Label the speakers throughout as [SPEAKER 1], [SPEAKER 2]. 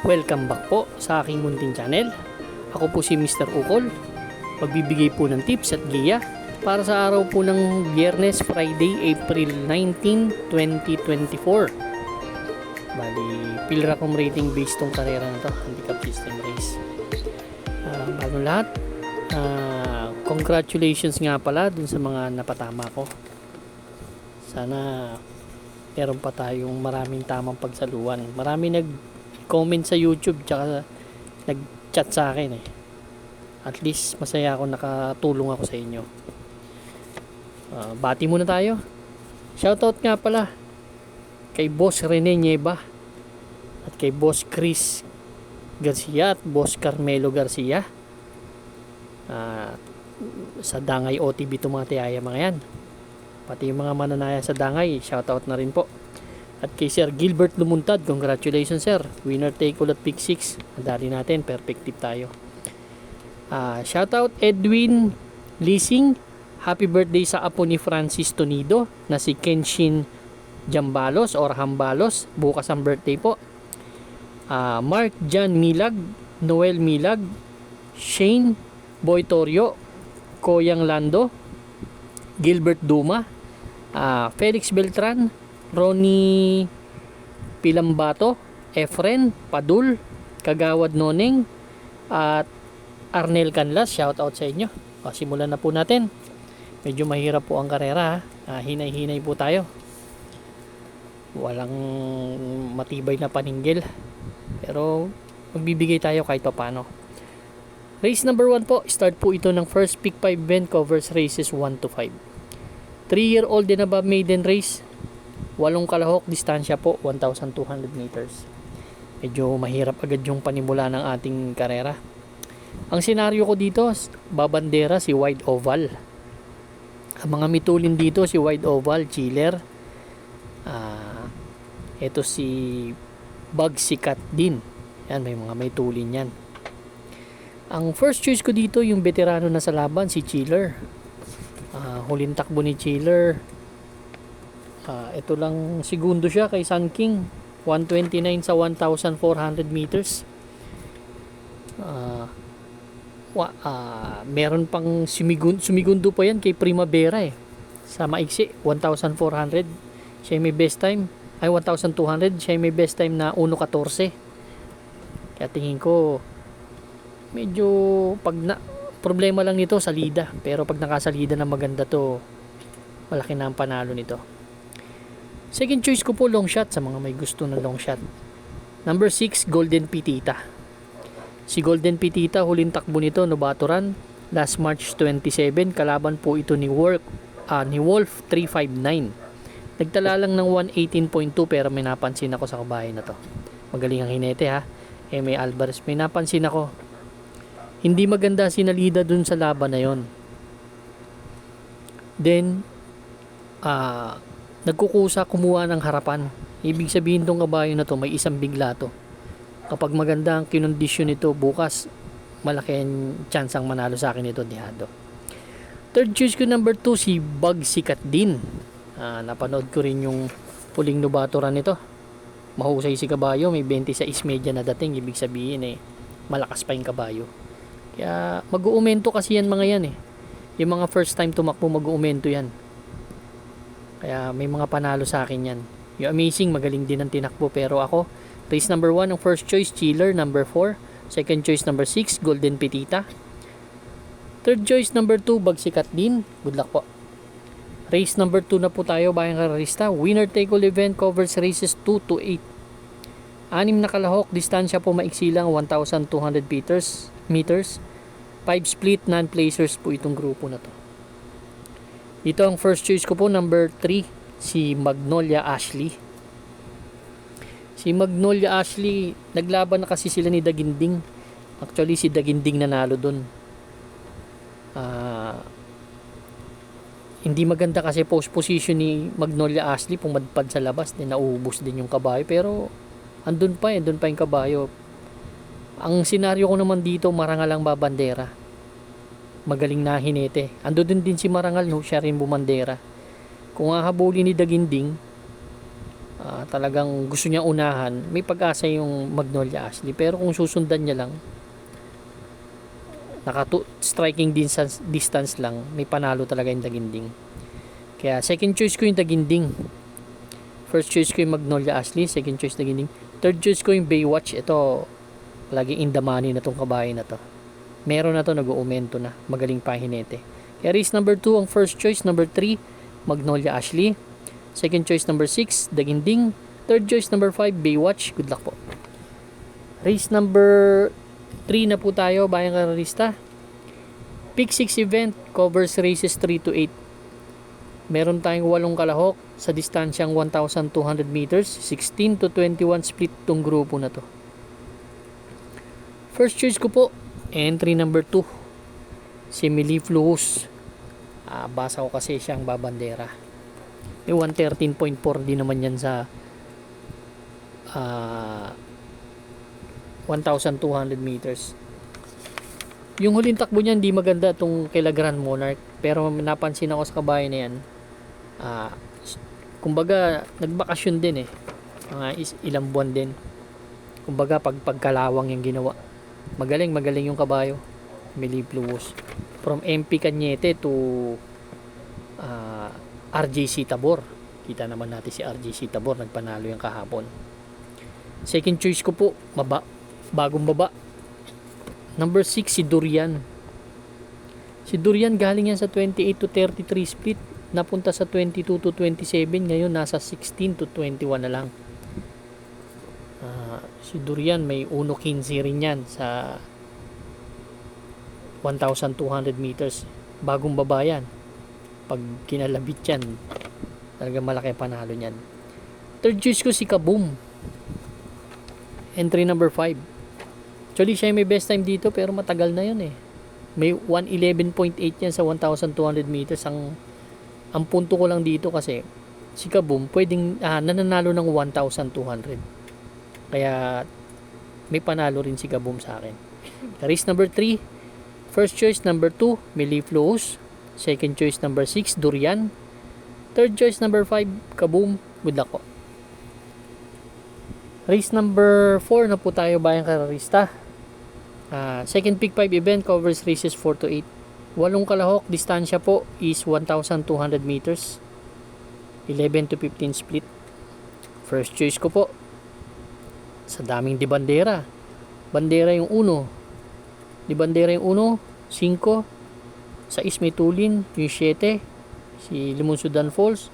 [SPEAKER 1] Welcome back po sa aking munting channel. Ako po si Mr. Ukol. Magbibigay po ng tips at giya para sa araw po ng Biyernes, Friday, April 19, 2024. Bali, Pilracom rating based tong karera na to, handicap system race. Bago lahat, congratulations nga pala dun sa mga napatama ko. Sana meron pa tayong maraming tamang pagsaluhan. Marami nag-comment sa YouTube tsaka nag-chat sa akin eh. At least masaya ako, nakatulong ako sa inyo. Bati muna tayo. Shoutout nga pala kay Boss Rene Nieva at kay Boss Chris Garcia at Boss Carmelo Garcia. Sa Dangay OTB itong mga tiyaya mga yan. Pati yung mga mananaya sa Dangay, shoutout na rin po. At kay Sir Gilbert Lumuntad, congratulations sir. Winner take all at pick 6. Nadali natin, perfect tip tayo. Shoutout Edwin Lising. Happy birthday sa apo ni Francis Tonido na si Kenshin Jambalos or Hambalos. Bukas ang birthday po. Mark Jan Milag, Noel Milag, Shane Boy Torio, Koyang Lando, Gilbert Duma, Felix Beltran, Ronnie Pilambato, Efren Padul, Kagawad Noneng, at Arnel Canlas. Shout out sa inyo. Simulan na po natin. Medyo mahirap po ang karera. Hinay-hinay po tayo. Walang matibay na paninggil. Pero magbibigay tayo kahit paano. Race number 1 po. Start po ito ng first pick 5 event, covers races 1 to 5. 3-year-old and above maiden race. 8 kalahok, distansya po 1,200 meters. Medyo mahirap agad yung panimula ng ating karera. Ang senaryo ko dito, babandera si Wide Oval. Ang mga mitulin dito si Wide Oval, Chiller. Ito si Bagsikat din. Yan, may mga mitulin yan. Ang first choice ko dito, yung veterano na sa laban, si Chiller. Huling takbo ni Chiller. Ito lang segundo siya kay Sun King. 129 sa 1,400 meters. Meron pang sumigundo pa yan kay Primavera eh. Sa maiksi, 1,400. Siya may best time. Ay, 1,200. Siya may best time na 1,14. Kaya tingin ko, medyo problema lang nito salida, pero pag nakasalida na maganda to, malaki na ang panalo nito. Second choice ko po long shot sa mga may gusto ng long shot. Number 6, Golden Pitita. Si Golden Pitita, huling takbo nito novato run last March 27. Kalaban po ito ni Wolf 359. Nagtala lang ng 118.2 pero may napansin ako sa kabahay na to. Magaling ang hinete ha. May Alvarez, may napansin ako. Hindi maganda sinalida dun sa laban na yon. Then, nagkukusa kumuha ng harapan. Ibig sabihin tong kabayo na to, may isang bigla to. Kapag maganda ang kinondisyon nito, bukas, malaki ang chance ang manalo sa akin ito, Dihado. Third choice ko, number 2, si Bagsikat din. Napanood ko rin yung puling nobatoran nito. Mahusay si kabayo, may 26 media na dating. Ibig sabihin malakas pa yung kabayo. Kaya mag-uumento kasi yan mga yan eh. Yung mga first time tumakbo, mag-uumento yan. Kaya may mga panalo sa akin yan. Yung Amazing, magaling din ang tinakbo. Pero ako, race number 1, ang first choice, Chiller, number 4. Second choice, number 6, Golden Pitita. Third choice, number 2, Bagsikat din. Good luck po. Race number 2 na po tayo, bayang kararista. Winner take all event, covers races 2 to 8. 6 na kalahok, distansya po maiksi lang, 1,200 meters. 5 split non-placers po itong grupo na to. Ito ang first choice ko po, number 3, si Magnolia Ashley. Si Magnolia Ashley, naglaban na kasi sila ni Daginding. Actually, si Daginding nanalo dun. Hindi maganda kasi post position ni Magnolia Ashley, pumadpad sa labas, din nauubos din yung kabayo. Pero, andun pa yung kabayo. Ang senaryo ko naman dito, Marangal ang babandera. Magaling na hinete. Ando din si Marangal, no? Siya rin bumandera. Kung hahabulin ni Daginding, talagang gusto niya unahan, may pag-asa yung Magnolia Ashley. Pero kung susundan niya lang, striking distance lang, may panalo talaga yung Daginding. Kaya second choice ko yung Daginding. First choice ko yung Magnolia Ashley, second choice Daginding. Third choice ko yung Baywatch. Ito, laging in the money na tong kabayo na to. Meron na to, nag-uumento na. Magaling pa hinete. Kaya race number 2 ang first choice. Number 3, Magnolia Ashley. Second choice number 6, Daginding. Third choice number 5, Baywatch. Good luck po. Race number 3 na po tayo, bayang kararista. Pick 6 event covers races 3 to 8. Meron tayong 8 kalahok sa distansyang 1,200 meters. 16 to 21 split tong grupo na to. First choice ko po, entry number 2, si Melifluous. Basa ko kasi siyang babandera. May 113.4 din naman yan sa 1,200 meters. Yung huling takbo niya hindi maganda itong kay Grand Monarch, pero napansin ako sa kabayo na yan, kumbaga nagbakasyon din mga ilang buwan din, kumbaga pagkalawang yung ginawa. Magaling yung kabayo, Melifluous. From MP Cañete to RJC Tabor, kita naman natin si RJC Tabor, nagpanalo yung kahapon. Second choice ko po, bagong baba, number 6, si Durian. Si Durian galing yan sa 28 to 33 split, napunta sa 22 to 27, ngayon nasa 16 to 21 na lang. Si Durian may 1.15 rin yan sa 1,200 meters. Bagong baba yan. Pag kinalabit yan, talagang malaki panalo niyan. Third choice ko si Kaboom. Entry number 5. Actually, siya may best time dito pero matagal na yun May 1:11.8 yan sa 1,200 meters. Ang punto ko lang dito kasi si Kaboom pwedeng nananalo ng 1,200. Kaya may panalo rin si Kaboom sa akin. Race number 3, first choice number 2, Melifluous. Second choice number 6, Durian. Third choice number 5, Kaboom. Good luck po. Race number 4 na po tayo, bayang kararista. Second pick 5 event covers races 4 to 8. 8 kalahok, distansya po is 1,200 meters. 11 to 15 split. First choice ko po, sa daming di bandera. Bandera yung 1. Di bandera yung 1, 5. Sa may Tulin, yung 7. Si Limunsudan Falls.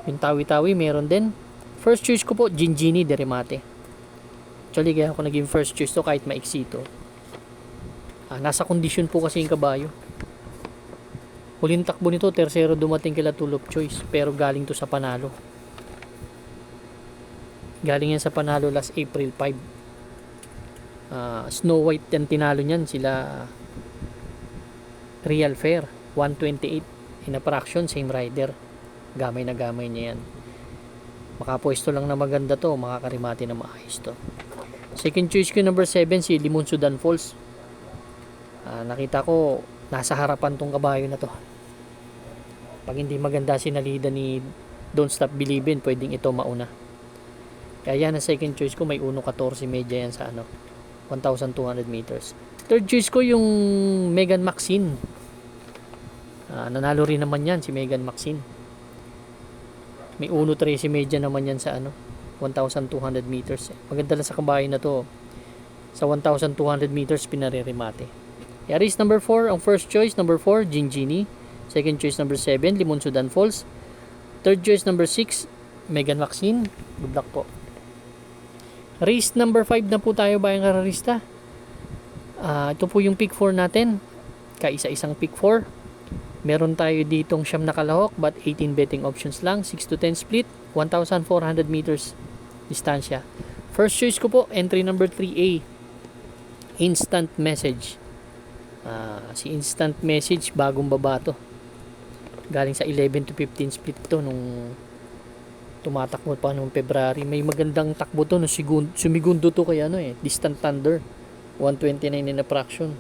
[SPEAKER 1] Yung Tawi-Tawi, meron din. First choice ko po, Gingini de Remate. Actually, kaya ako naging first choice to kahit maiksi to. Nasa kondisyon po kasi yung kabayo. Huling takbo nito, tersero dumating kila Tulip Choice. Pero galing to sa panalo. Galing yan sa panalo last April 5. Snow White yan tinalo niyan. Sila Real Fair 128 in a fraction, same rider. Gamay na gamay niya yan. Makapwesto lang na maganda to, makakarimati na maayos to. Second choice ko number 7, si Limunsudan Falls. Nakita ko nasa harapan tong kabayo na to. Pag hindi maganda sinalida ni Don't Stop Believin', pwedeng ito mauna. Kaya yan ang second choice ko, may 1.14 medya yan sa 1,200 meters. Third choice ko yung Megan Maxine. Nanalo rin naman yan si Megan Maxine. May 1.13 medya naman yan sa 1,200 meters. Maganda lang sa kabayo na to. Sa 1,200 meters pinarerimate. Race number 4, ang first choice number 4, Gingini. Second choice number 7, Limunsudan Falls. Third choice number 6, Megan Maxine. Good luck po. Race number 5 na po tayo, bayang kararista. Ito po yung pick 4 natin. Kaisa-isang pick 4. Meron tayo ditong siyam na kalahok but 18 betting options lang. 6 to 10 split, 1,400 meters distansya. First choice ko po, entry number 3A, Instant Message. Si Instant Message, bagong baba to. Galing sa 11 to 15 split to nung tumatakbo pa noong February. May magandang takbo to nung sumigundo to kaya Distant Thunder 129 in a fraction.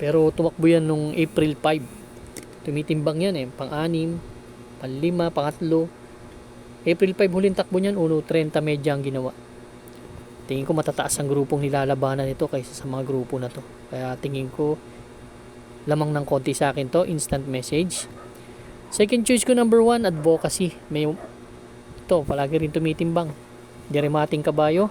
[SPEAKER 1] Pero tumakbo yan nung April 5. Tumitimbang yan pang-6, pang-5, pang-3. April 5 huling takbo niyan, 1.30 medya ang ginawa. Tingin ko matataas ang grupong nilalabanan nito kaysa sa mga grupo na to. Kaya tingin ko lamang ng konti sa akin to, instant message. Second choice ko number 1, advocacy. May ito, palagi rin tumitimbang. Dirimating kabayo.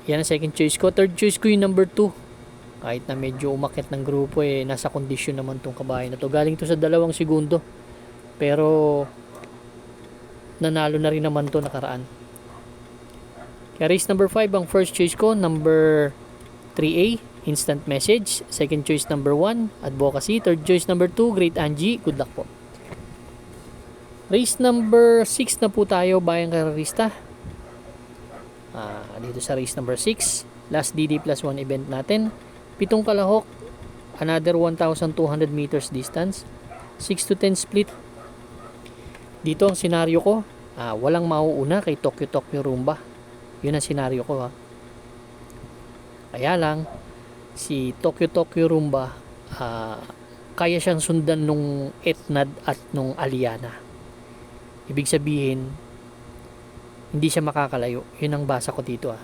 [SPEAKER 1] Yan ang second choice ko. Third choice ko yung number 2. Kahit na medyo umakyat ng grupo nasa kondisyon naman tong kabayo na to. Galing to sa 2 segundo. Pero nanalo na rin naman to nakaraan. Kaya race number 5 ang first choice ko, number 3A, instant message. Second choice number 1, advocacy. Third choice number 2, Great Angie. Good luck po. Race number 6 na po tayo, Bayang Karerista. Dito sa race number 6, last DD plus 1 event natin. 7 kalahok, another 1,200 meters distance. 6 to 10 split. Dito ang senaryo ko, walang mauuna kay Tokyo Rumba. Yun ang senaryo ko, ha. Kaya lang, si Tokyo Rumba, kaya siyang sundan nung Etnad at nung Aliana. Ibig sabihin, hindi siya makakalayo. Yun ang basa ko dito, ha.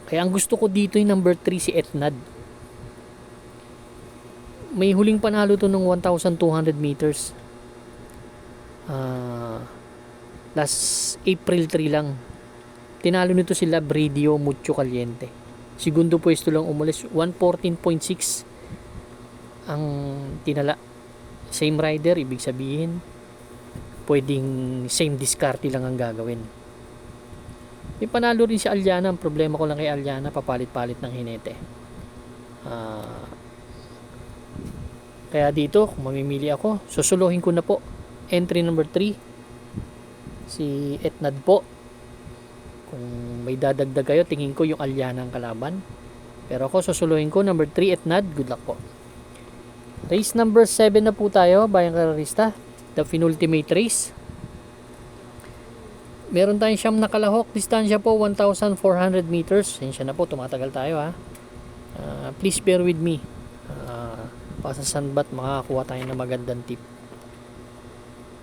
[SPEAKER 1] Kaya ang gusto ko dito yung number 3, si Etnad. May huling panalo to ng 1,200 meters. Last April 3 lang. Tinalo nito sila Bridio Mucho Caliente. Segundo pwesto lang umalis. 114.6 ang tinala. Same rider, ibig sabihin pwedeng same discarte lang ang gagawin. May panalo rin si Aliana. Ang problema ko lang kay Aliana, papalit-palit ng hinete. Kaya dito, kung mamimili ako, susuluhin ko na po. Entry number 3, si Etnad po. Kung may dadagdag kayo, tingin ko yung Aliana ang kalaban. Pero ako, susuluhin ko number 3, Etnad. Good luck po. Race number 7 na po tayo, Bayang Karerista. The penultimate race. Meron tayong siyam na kalahok. Distansya po, 1,400 meters. Sensya na po, tumatagal tayo, ha. Please bear with me. Pasa Sanbat, makakakuha tayo ng magandang tip.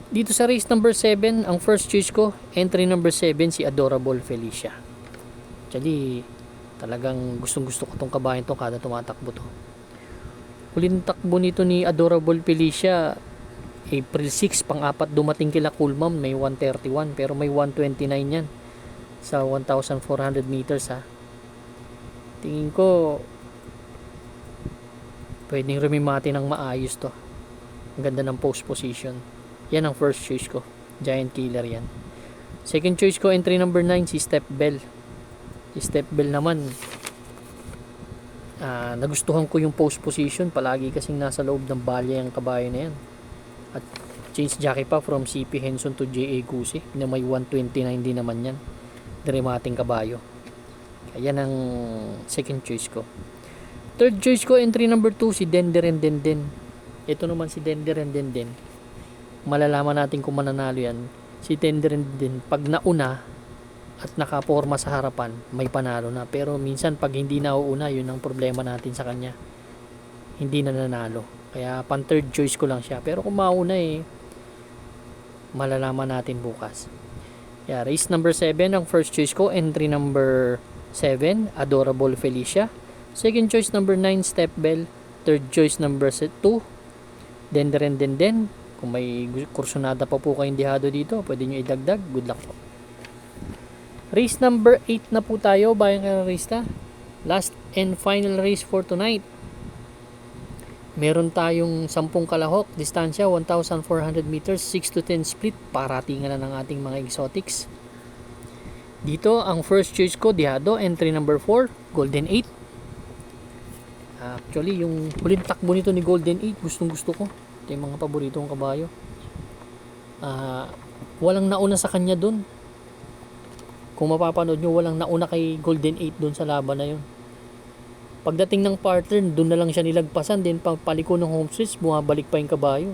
[SPEAKER 1] Dito sa race number 7, ang first choice ko, entry number 7, si Adorable Felicia. Actually, talagang gustong gusto ko tong kabayan to kada tumatakbo to. Huling takbo nito ni Adorable Felicia, April 6, pang-apat dumating kila Coolmam, may 131, pero may 129 yan sa 1,400 meters, ha. Tingin ko pwedeng rumimati ng maayos to. Ang ganda ng post position. Yan ang first choice ko. Giant Killer yan. Second choice ko, entry number 9, si Step Bell. Si Step Bell naman, nagustuhan ko yung post position. Palagi kasing nasa loob ng balya yung kabayo na yan. At change jockey pa from CP Henson to J.A. Gusi na may 129 din naman yan. Dramating kabayo. Kaya yan ang second choice ko. Third choice ko, entry number 2, si Denderen Denden. Ito naman si Denderen Denden. Malalaman natin kung mananalo yan. Si Denderen Denden, pag nauna at nakaporma sa harapan, may panalo na. Pero minsan pag hindi nauuna, yun ang problema natin sa kanya. Hindi na nanalo. Kaya pan third choice ko lang siya. Pero kung mauna malalaman natin bukas. Yeah, race number 7, ang first choice ko, entry number 7, Adorable Felicia. Second choice number 9, Step Bell. Third choice number 2, Denderen Denden. Kung may kursunada pa po kayong dihado dito, pwede nyo idagdag. Good luck po. Race number 8 na po tayo, Bayang Karerista. Last and final race for tonight. Meron tayong 10 kalahok. Distansya, 1,400 meters. 6 to 10 split. Paratingan na ng ating mga exotics. Dito, ang first choice ko, dihado. Entry number 4, Golden 8. Actually, yung huling takbo nito ni Golden 8, gustong gusto ko. Ito yung mga paborito kong kabayo. Walang nauna sa kanya dun. Kung mapapanood nyo, walang nauna kay Golden 8 dun sa laban na yun. Pagdating ng partner, dun na lang siya nilagpasan. Then paliko ng home stretch, bumabalik pa yung kabayo.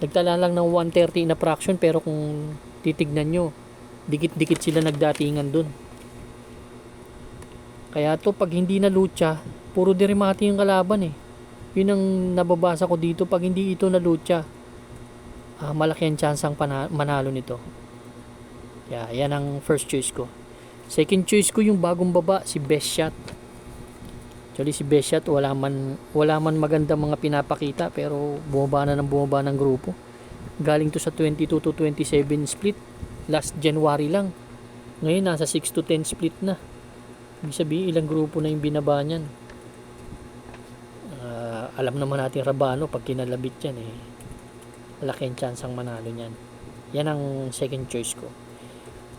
[SPEAKER 1] Nagtala lang ng 130 na fraction, pero kung titignan nyo, dikit-dikit sila nagdatingan dun. Kaya to, pag hindi na lucha, puro dirimati yung kalaban. Yun ang nababasa ko dito. Pag hindi ito na lucha, malaki ang chance ang manalo nito. Yeah, yan ang first choice ko. Second choice ko yung bagong baba, si Best Shot. Actually si Best Shot wala man maganda mga pinapakita, pero bumaba ng grupo. Galing to sa 22 to 27 split last January lang. Ngayon nasa 6 to 10 split na. Ibig sabihin ilang grupo na yung binaba niyan. Alam naman natin Rabano pag kinalabit yan malaki ang chance ang manalo niyan. Yan ang second choice ko.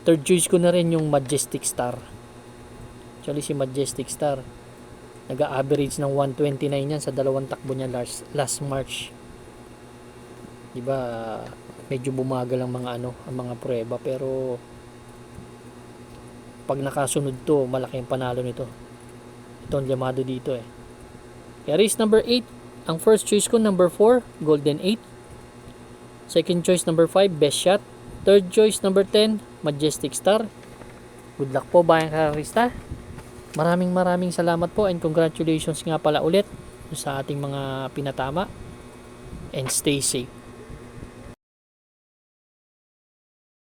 [SPEAKER 1] Third choice ko na rin yung Majestic Star. Actually si Majestic Star nag-average ng 129 yan sa dalawang takbo niya last March. Diba medyo bumagal ang mga ang mga prueba, pero pag nakasunod to malaki ang panalo nito. Ito ang llamado dito Kaya race number 8, ang first choice ko number 4, Golden 8. Second choice number 5, Best Shot. Third choice number 10, Majestic Star. Good luck po bayang karista. Maraming salamat po and congratulations nga pala ulit sa ating mga pinatama. And stay safe.